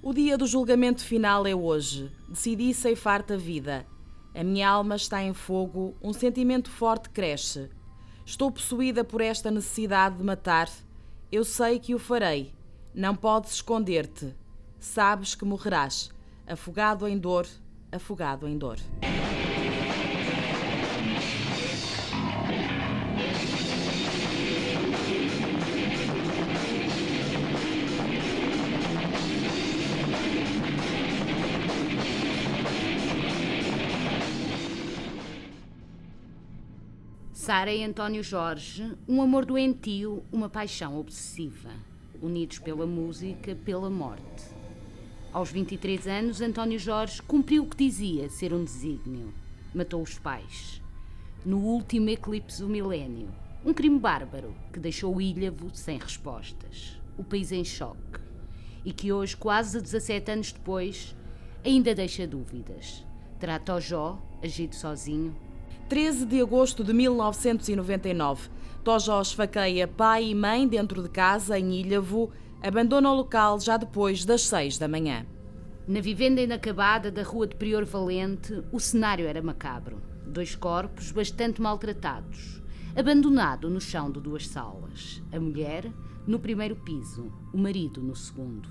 O dia do julgamento final é hoje. Decidi ceifar-te a vida. A minha alma está em fogo, um sentimento forte cresce. Estou possuída por esta necessidade de matar. Eu sei que o farei. Não podes esconder-te. Sabes que morrerás. Afogado em dor, afogado em dor. Sara e António Jorge, um amor doentio, uma paixão obsessiva, unidos pela música, pela morte. Aos 23 anos, António Jorge cumpriu o que dizia ser um desígnio. Matou os pais. No último eclipse do milénio, um crime bárbaro que deixou o Ilhavo sem respostas, o país em choque, e que hoje, quase 17 anos depois, ainda deixa dúvidas. Terá Tojó agido sozinho? 13 de agosto de 1999. Tojó esfaqueia pai e mãe dentro de casa, em Ilhavo. Abandona o local já depois das 6 da manhã. Na vivenda inacabada da rua de Prior Valente, o cenário era macabro. 2 corpos bastante maltratados, abandonado no chão de 2 salas. A mulher no primeiro piso, o marido no segundo.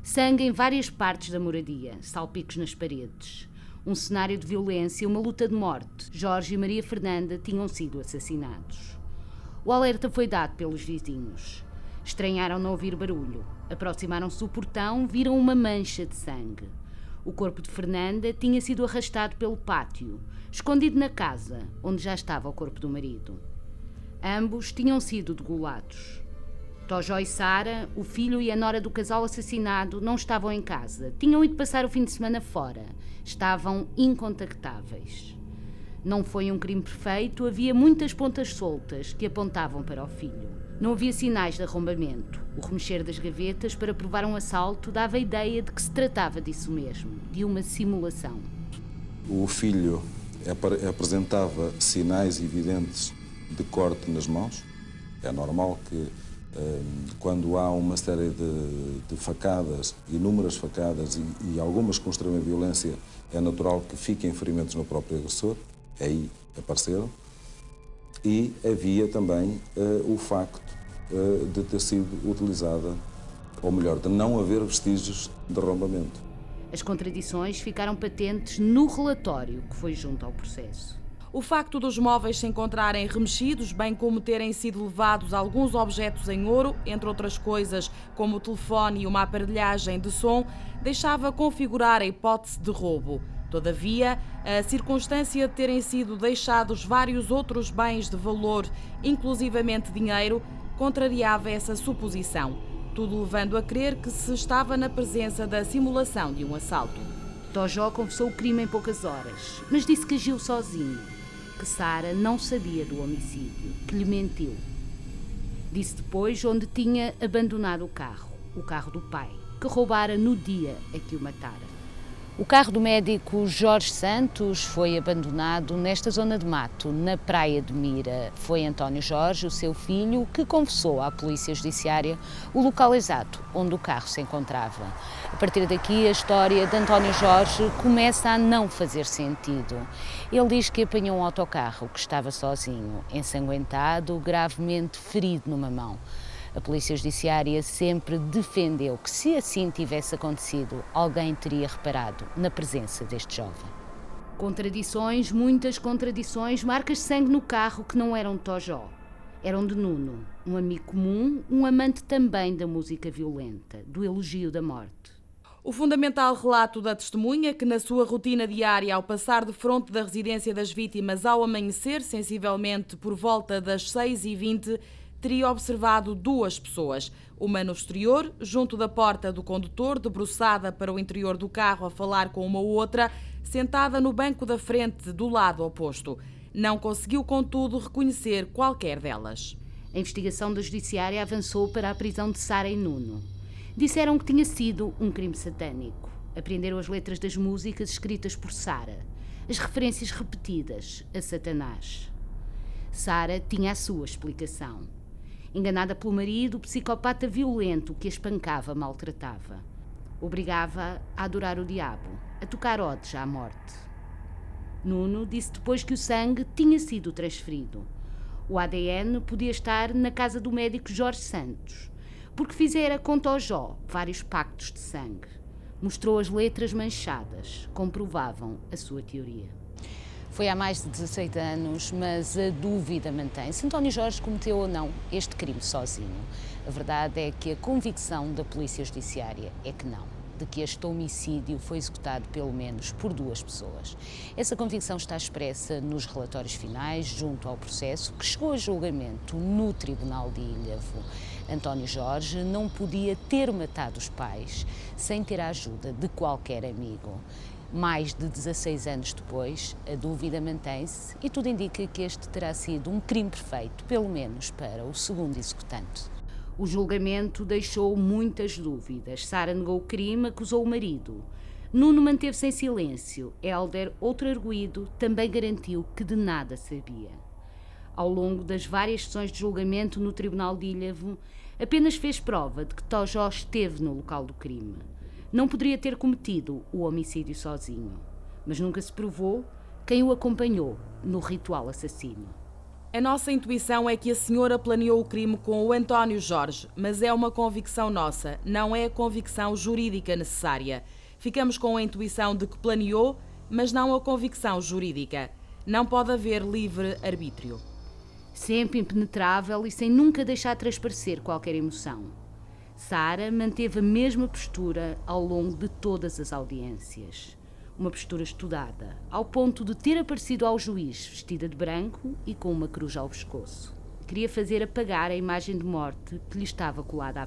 Sangue em várias partes da moradia, salpicos nas paredes. Um cenário de violência, uma luta de morte. Jorge e Maria Fernanda tinham sido assassinados. O alerta foi dado pelos vizinhos. Estranharam não ouvir barulho. Aproximaram-se do portão, viram uma mancha de sangue. O corpo de Fernanda tinha sido arrastado pelo pátio, escondido na casa, onde já estava o corpo do marido. Ambos tinham sido degolados. Tojó e Sara, o filho e a nora do casal assassinado, não estavam em casa. Tinham ido passar o fim de semana fora. Estavam incontactáveis. Não foi um crime perfeito, havia muitas pontas soltas que apontavam para o filho. Não havia sinais de arrombamento. O remexer das gavetas para provar um assalto dava a ideia de que se tratava disso mesmo, de uma simulação. O filho apresentava sinais evidentes de corte nas mãos. É normal que quando há uma série de facadas, inúmeras facadas e algumas com extrema violência, é natural que fiquem ferimentos no próprio agressor. Aí apareceram. E havia também o facto de ter sido utilizada, ou melhor, de não haver vestígios de arrombamento. As contradições ficaram patentes no relatório que foi junto ao processo. O facto dos móveis se encontrarem remexidos, bem como terem sido levados alguns objetos em ouro, entre outras coisas, como o telefone e uma aparelhagem de som, deixava configurar a hipótese de roubo. Todavia, a circunstância de terem sido deixados vários outros bens de valor, inclusivamente dinheiro, contrariava essa suposição, tudo levando a crer que se estava na presença da simulação de um assalto. Tojó confessou o crime em poucas horas, mas disse que agiu sozinho, que Sara não sabia do homicídio, que lhe mentiu. Disse depois onde tinha abandonado o carro do pai, que roubara no dia em que o matara. O carro do médico Jorge Santos foi abandonado nesta zona de mato, na praia de Mira. Foi António Jorge, o seu filho, que confessou à Polícia Judiciária o local exato onde o carro se encontrava. A partir daqui, a história de António Jorge começa a não fazer sentido. Ele diz que apanhou um autocarro que estava sozinho, ensanguentado, gravemente ferido numa mão. A Polícia Judiciária sempre defendeu que, se assim tivesse acontecido, alguém teria reparado na presença deste jovem. Contradições, muitas contradições, marcas de sangue no carro que não eram de Tojó. Eram de Nuno, um amigo comum, um amante também da música violenta, do elogio da morte. O fundamental relato da testemunha, que na sua rotina diária, ao passar de fronte da residência das vítimas ao amanhecer, sensivelmente por volta das 6h20, teria observado 2 pessoas, uma no exterior, junto da porta do condutor, debruçada para o interior do carro a falar com uma outra, sentada no banco da frente do lado oposto. Não conseguiu, contudo, reconhecer qualquer delas. A investigação da Judiciária avançou para a prisão de Sara e Nuno. Disseram que tinha sido um crime satânico. Apreenderam as letras das músicas escritas por Sara, as referências repetidas a Satanás. Sara tinha a sua explicação. Enganada pelo marido, psicopata violento que a espancava, maltratava. Obrigava-a a adorar o diabo, a tocar odes à morte. Nuno disse depois que o sangue tinha sido transferido. O ADN podia estar na casa do médico Jorge Santos, porque fizera com Tojó vários pactos de sangue. Mostrou as letras manchadas, comprovavam a sua teoria. Foi há mais de 17 anos, mas a dúvida mantém-se. António Jorge cometeu ou não este crime sozinho? A verdade é que a convicção da Polícia Judiciária é que não, de que este homicídio foi executado pelo menos por 2 pessoas. Essa convicção está expressa nos relatórios finais, junto ao processo, que chegou a julgamento no Tribunal de Ilhavo. António Jorge não podia ter matado os pais sem ter a ajuda de qualquer amigo. Mais de 16 anos depois, a dúvida mantém-se e tudo indica que este terá sido um crime perfeito, pelo menos para o segundo executante. O julgamento deixou muitas dúvidas. Sara negou o crime, acusou o marido. Nuno manteve-se em silêncio. Hélder, outro arguido, também garantiu que de nada sabia. Ao longo das várias sessões de julgamento no Tribunal de Ilhavo, apenas fez prova de que Tojó esteve no local do crime. Não poderia ter cometido o homicídio sozinho, mas nunca se provou quem o acompanhou no ritual assassino. A nossa intuição é que a senhora planeou o crime com o António Jorge, mas é uma convicção nossa, não é a convicção jurídica necessária. Ficamos com a intuição de que planeou, mas não a convicção jurídica. Não pode haver livre arbítrio. Sempre impenetrável e sem nunca deixar transparecer qualquer emoção. Sara manteve a mesma postura ao longo de todas as audiências. Uma postura estudada, ao ponto de ter aparecido ao juiz vestida de branco e com uma cruz ao pescoço. Queria fazer apagar a imagem de morte que lhe estava colada à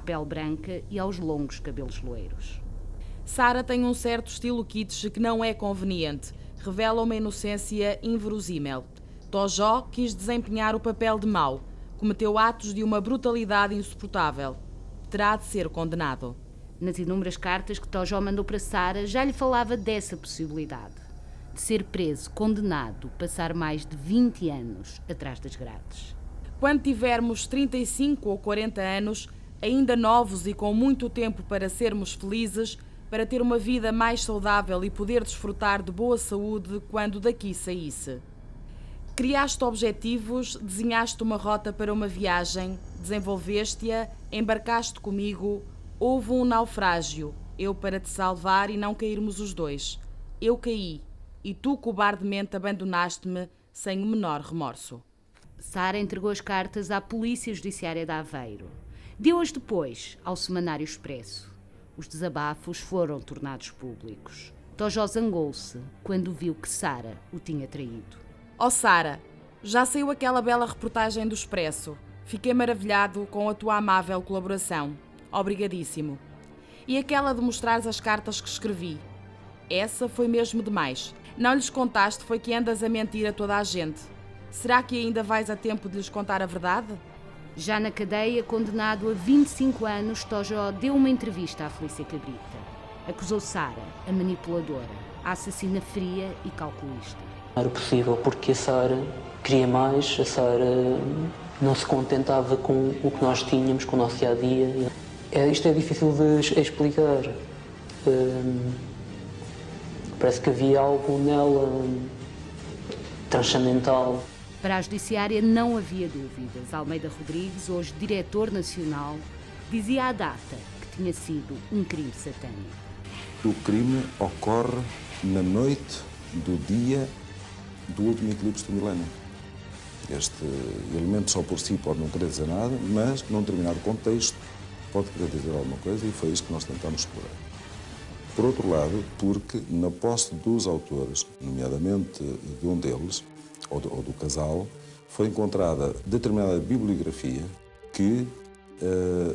pele branca e aos longos cabelos loiros. Sara tem um certo estilo kitsch que não é conveniente. Revela uma inocência inverosímil. Tojó quis desempenhar o papel de mau. Cometeu atos de uma brutalidade insuportável. Terá de ser condenado. Nas inúmeras cartas que Tojó mandou para Sara, já lhe falava dessa possibilidade. De ser preso, condenado, passar mais de 20 anos atrás das grades. Quando tivermos 35 ou 40 anos, ainda novos e com muito tempo para sermos felizes, para ter uma vida mais saudável e poder desfrutar de boa saúde quando daqui saísse. Criaste objetivos, desenhaste uma rota para uma viagem, desenvolveste-a, embarcaste comigo, houve um naufrágio, eu para te salvar e não cairmos os dois. Eu caí e tu cobardemente abandonaste-me sem o menor remorso. Sara entregou as cartas à Polícia Judiciária de Aveiro. Deu-as depois ao Semanário Expresso. Os desabafos foram tornados públicos. Tojó zangou-se quando viu que Sara o tinha traído. Oh Sara, já saiu aquela bela reportagem do Expresso. Fiquei maravilhado com a tua amável colaboração. Obrigadíssimo. E aquela de mostrares as cartas que escrevi. Essa foi mesmo demais. Não lhes contaste foi que andas a mentir a toda a gente. Será que ainda vais a tempo de lhes contar a verdade? Já na cadeia, condenado a 25 anos, Tojó deu uma entrevista à Felícia Cabrita. Acusou Sara, a manipuladora, a assassina fria e calculista. Não era possível porque a Sara queria mais, a Sara não se contentava com o que nós tínhamos, com o nosso dia-a-dia. Isto é difícil de explicar. Parece que havia algo nela transcendental. Para a Judiciária não havia dúvidas. Almeida Rodrigues, hoje diretor nacional, dizia à data que tinha sido um crime satânico. O crime ocorre na noite do dia do último eclipse do milénio. Este elemento só por si pode não querer dizer nada, mas num determinado contexto pode querer dizer alguma coisa e foi isso que nós tentamos explorar. Por outro lado, porque na posse dos autores, nomeadamente de um deles, ou do casal, foi encontrada determinada bibliografia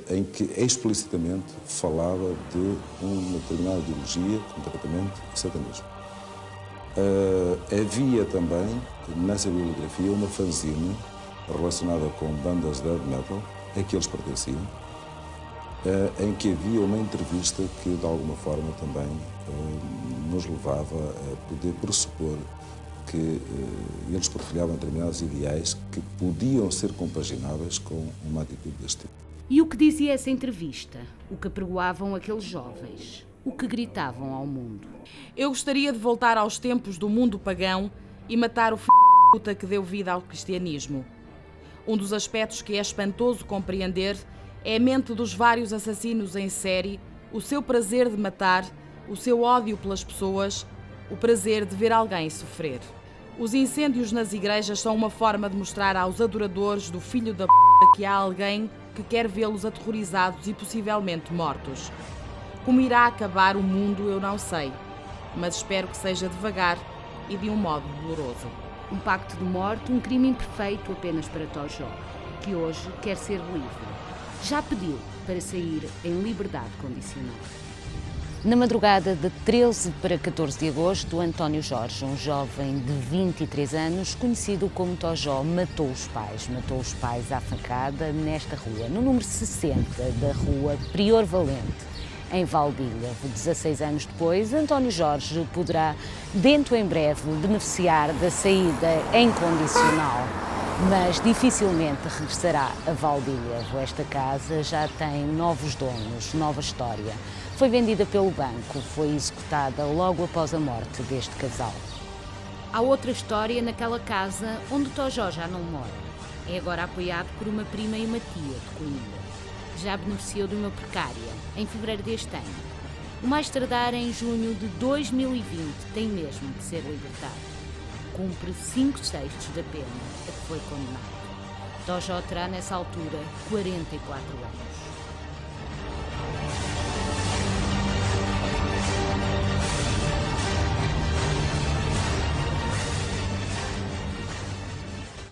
em que explicitamente falava de uma determinada ideologia, concretamente satanismo. Havia também, nessa bibliografia, uma fanzine relacionada com bandas de death metal, a que eles pertenciam, em que havia uma entrevista que, de alguma forma, também nos levava a poder pressupor que eles partilhavam determinados ideais que podiam ser compagináveis com uma atitude deste tipo. E o que dizia essa entrevista? O que apregoavam aqueles jovens? O que gritavam ao mundo? Eu gostaria de voltar aos tempos do mundo pagão e matar o f*** que deu vida ao cristianismo. Um dos aspectos que é espantoso compreender é a mente dos vários assassinos em série, o seu prazer de matar, o seu ódio pelas pessoas, o prazer de ver alguém sofrer. Os incêndios nas igrejas são uma forma de mostrar aos adoradores do filho da p*** que há alguém que quer vê-los aterrorizados e possivelmente mortos. Como irá acabar o mundo eu não sei, mas espero que seja devagar e de um modo doloroso. Um pacto de morte, um crime imperfeito apenas para Tojó, que hoje quer ser livre. Já pediu para sair em liberdade condicional. Na madrugada de 13 para 14 de agosto, António Jorge, um jovem de 23 anos, conhecido como Tojó, matou os pais à facada nesta rua, no número 60 da rua Prior Valente, em Valdilha. 16 anos depois, António Jorge poderá, dentro em breve, beneficiar da saída em condicional, mas dificilmente regressará a Valdilha. Esta casa já tem novos donos, nova história. Foi vendida pelo banco, foi executada logo após a morte deste casal. Há outra história naquela casa onde Tojó já não mora. É agora apoiado por uma prima e uma tia de Coimbra. Já beneficiou de uma precária, em fevereiro deste ano. O mais tardar em junho de 2020 tem mesmo de ser libertado. Cumpre 5/6 da pena a que foi condenado. Tojó terá nessa altura 44 anos.